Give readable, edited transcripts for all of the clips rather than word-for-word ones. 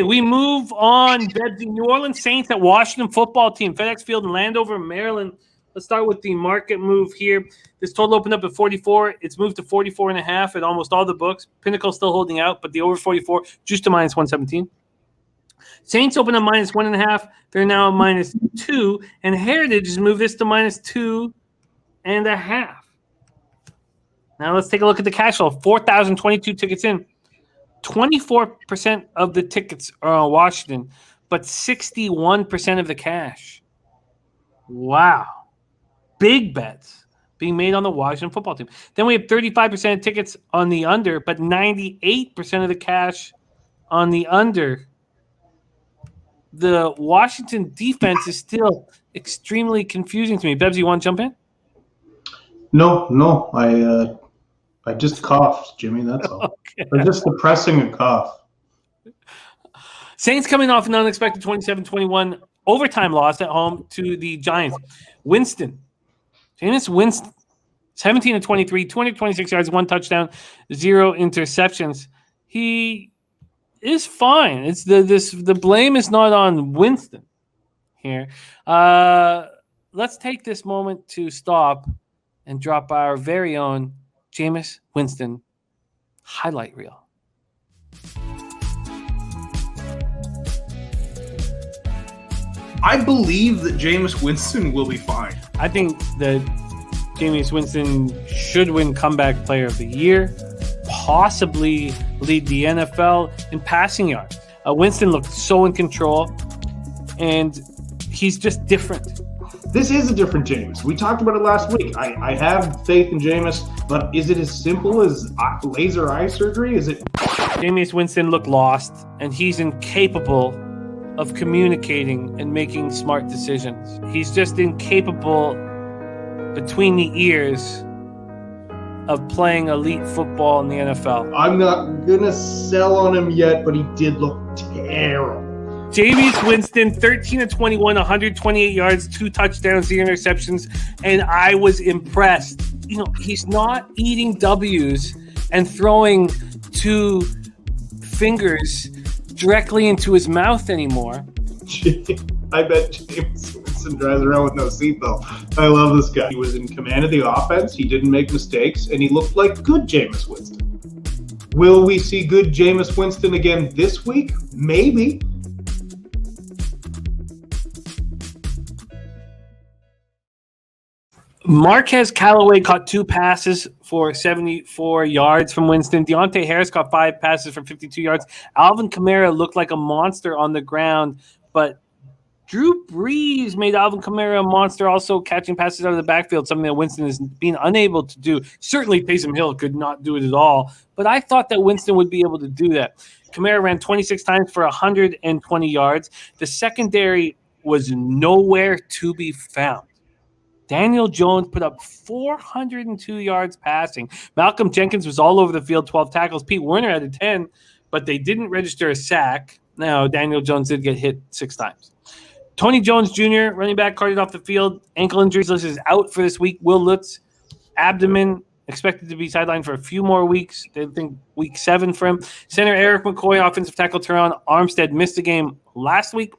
We move on. Bebsie, New Orleans Saints at Washington Football Team, FedEx Field in Landover, Maryland. Let's start with the market move here. This total opened up at 44. It's moved to 44.5 at almost all the books. Pinnacle still holding out, but the over 44 just to minus 117. Saints open up minus 1.5. They're now minus 2, and Heritage has moved this to minus 2.5. Now let's take a look at the cash flow. 4,022 tickets in. 24% of the tickets are on Washington, but 61% of the cash. Wow. Big bets being made on the Washington Football Team. Then we have 35% of tickets on the under, but 98% of the cash on the under. The Washington defense is still extremely confusing to me. Bebs, you want to jump in? No. I just coughed, Jimmy. That's all. Okay. I'm just suppressing a cough. Saints coming off an unexpected 27-21 overtime loss at home to the Giants. Jameis Winston, 17-23, 226 yards, 1 touchdown, 0 interceptions. He is fine. It's the blame is not on Winston here. Let's take this moment to stop and drop our very own Jameis Winston highlight reel. I believe that Jameis Winston will be fine. I think that Jameis Winston should win Comeback Player of the Year, possibly lead the NFL in passing yards. Winston looked so in control, and he's just different. This is a different Jameis. We talked about it last week. I have faith in Jameis, but is it as simple as laser eye surgery? Is it? Jameis Winston looked lost, and he's incapable of communicating and making smart decisions. He's just incapable between the ears of playing elite football in the NFL. I'm not going to sell on him yet, but he did look terrible. Jameis Winston, 13-21, 128 yards, 2 touchdowns, 0 interceptions, and I was impressed. You know, he's not eating W's and throwing 2 fingers directly into his mouth anymore. I bet Jameis Winston drives around with no seatbelt. I love this guy. He was in command of the offense. He didn't make mistakes, and he looked like good Jameis Winston. Will we see good Jameis Winston again this week? Maybe. Marquez Callaway caught 2 passes for 74 yards from Winston. Deontay Harris caught 5 passes for 52 yards. Alvin Kamara looked like a monster on the ground, but Drew Brees made Alvin Kamara a monster, also catching passes out of the backfield, something that Winston has been unable to do. Certainly Taysom Hill could not do it at all, but I thought that Winston would be able to do that. Kamara ran 26 times for 120 yards. The secondary was nowhere to be found. Daniel Jones put up 402 yards passing. Malcolm Jenkins was all over the field, 12 tackles. Pete Werner had a 10, but they didn't register a sack. Now, Daniel Jones did get hit 6 times. Tony Jones Jr., running back, carted off the field. Ankle injuries list is out for this week. Will Lutz, abdomen, expected to be sidelined for a few more weeks. They think week 7 for him. Center Eric McCoy, offensive tackle Teron Armstead missed the game last week,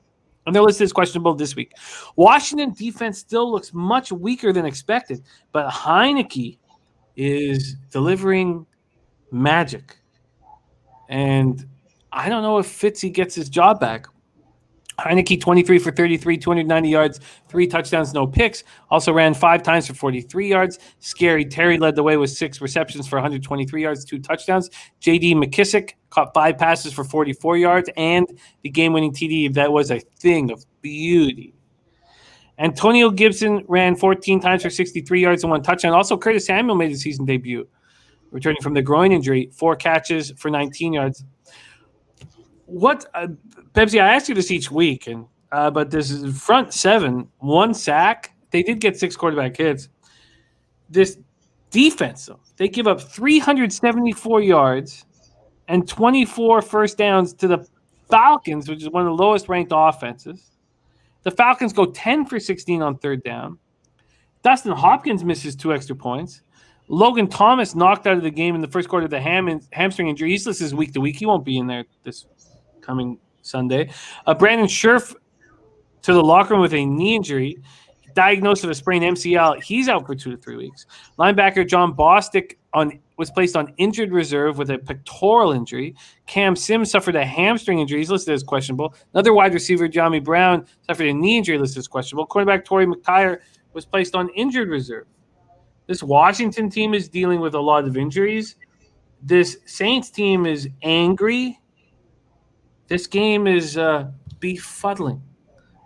and their list is questionable this week. Washington defense still looks much weaker than expected, but Heineke is delivering magic. And I don't know if Fitzy gets his job back. Heineke, 23 for 33, 290 yards, 3 touchdowns, no picks. Also ran 5 times for 43 yards. Scary Terry led the way with 6 receptions for 123 yards, 2 touchdowns. J.D. McKissick caught 5 passes for 44 yards and the game-winning TD. That was a thing of beauty. Antonio Gibson ran 14 times for 63 yards and 1 touchdown. Also, Curtis Samuel made his season debut, returning from the groin injury, 4 catches for 19 yards. Bebsie, I ask you this each week, but this is front 7, 1 sack. They did get 6 quarterback hits. This defense, though, they give up 374 yards and 24 first downs to the Falcons, which is one of the lowest ranked offenses. The Falcons go 10 for 16 on 3rd down. Dustin Hopkins misses 2 extra points. Logan Thomas knocked out of the game in the first quarter of the hamstring injury. He's listed week to week. He won't be in there this coming Sunday. Brandon Scherf to the locker room with a knee injury, diagnosed with a sprained MCL. He's out for 2 to 3 weeks. Linebacker John Bostic was placed on injured reserve with a pectoral injury. Cam Sims suffered a hamstring injury. He's listed as questionable. Another wide receiver, Jamie Brown, suffered a knee injury, listed as questionable. Cornerback Torrey McTyer was placed on injured reserve. This Washington team is dealing with a lot of injuries. This Saints team is angry. This game is befuddling.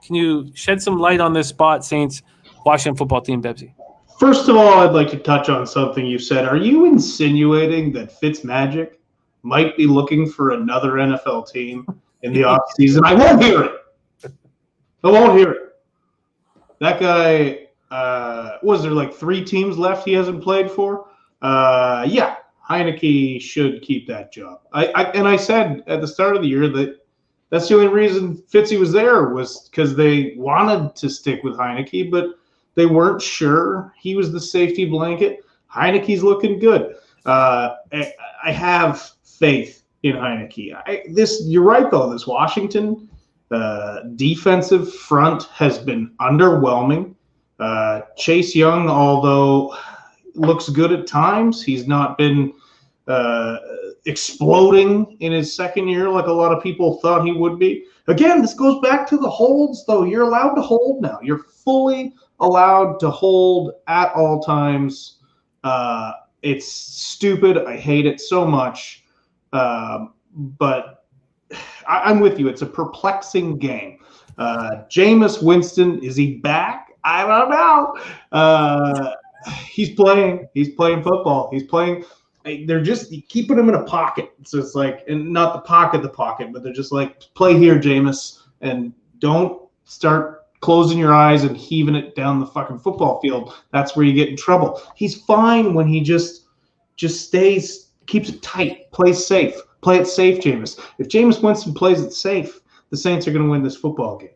Can you shed some light on this spot, Saints Washington football team, Bebsie? First of all, I'd like to touch on something you said. Are you insinuating that Fitzmagic might be looking for another NFL team in the offseason? I won't hear it. I won't hear it. That guy, was there like 3 teams left he hasn't played for? Yeah, Heineke should keep that job. I said at the start of the year that that's the only reason Fitzy was there was because they wanted to stick with Heineke, but they weren't sure he was the safety blanket. Heineke's looking good. I have faith in Heineke. You're right though. This Washington defensive front has been underwhelming. Chase Young, although looks good at times, he's not been exploding in his second year like a lot of people thought he would be. Again, this goes back to the holds, though. You're allowed to hold now. You're fully allowed to hold at all times. It's stupid. I hate it so much. But I'm with you. It's a perplexing game. Jameis Winston, is he back? I don't know. He's playing football. He's playing. They're just keeping him in a pocket. So it's like, and not the pocket, but they're just like, play here, Jameis, and don't start closing your eyes and heaving it down the fucking football field. That's where you get in trouble. He's fine when he just keeps it tight, plays safe. Play it safe, Jameis. If Jameis Winston plays it safe, the Saints are going to win this football game.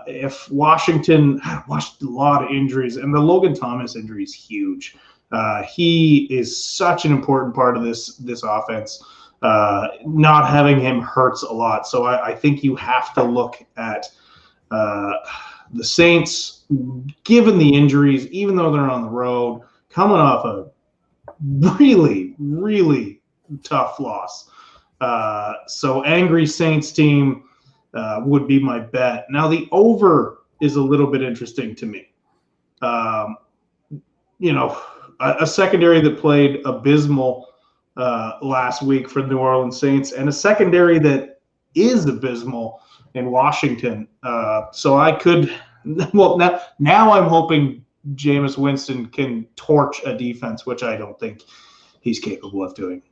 If Washington watched a lot of injuries, and the Logan Thomas injury is huge. He is such an important part of this offense. Not having him hurts a lot. So I think you have to look at the Saints, given the injuries, even though they're on the road, coming off a really, really tough loss. So angry Saints team would be my bet. Now the over is a little bit interesting to me. A secondary that played abysmal last week for the New Orleans Saints, and a secondary that is abysmal in Washington. So I could – well, now I'm hoping Jameis Winston can torch a defense, which I don't think he's capable of doing.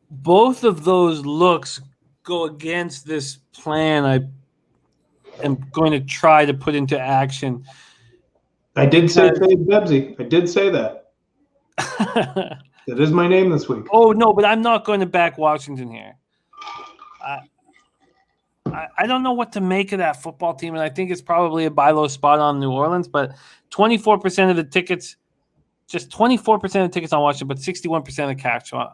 Both of those looks go against this plan I am going to try to put into action. I did say Bebsie. I did say that. That is my name this week. Oh, no, but I'm not going to back Washington here. I don't know what to make of that football team, and I think it's probably a buy low spot on New Orleans, but 24% of the tickets, just 24% of the tickets on Washington, but 61% of cash. So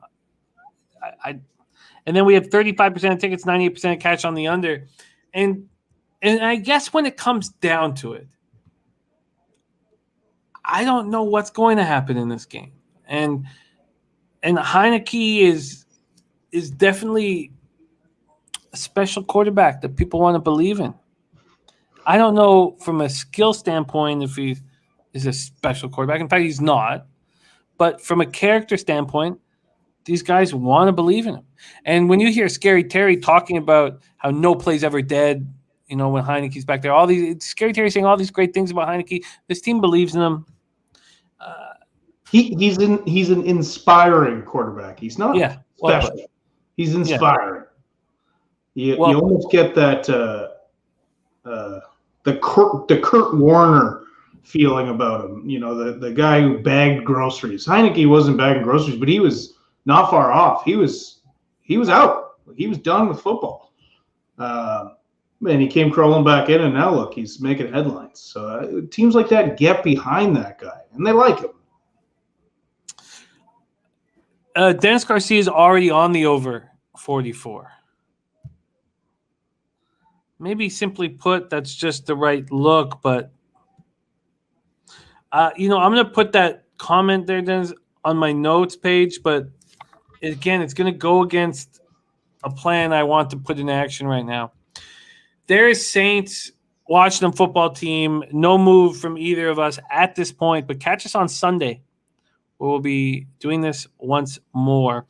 and then we have 35% of tickets, 98% of cash on the under. And I guess when it comes down to it, I don't know what's going to happen in this game. And Heineke is definitely a special quarterback that people want to believe in. I don't know from a skill standpoint if he is a special quarterback. In fact, he's not. But from a character standpoint, these guys want to believe in him. And when you hear Scary Terry talking about how no play's ever dead, when Heineke's back there, Scary Terry saying all these great things about Heineke, this team believes in him. He's an inspiring quarterback. He's not special. He's inspiring. You almost get that the Kurt Warner feeling about him. The guy who bagged groceries. Heineke wasn't bagging groceries, but he was not far off. He was out. He was done with football. And he came crawling back in, and now look, he's making headlines. So teams like that get behind that guy, and they like him. Dennis Garcia is already on the over 44. maybe simply put, that's just the right look. But, I'm going to put that comment there, Dennis, on my notes page. But, again, it's going to go against a plan I want to put in action right now. There's Saints, Washington football team. No move from either of us at this point. But catch us on Sunday. We'll be doing this once more.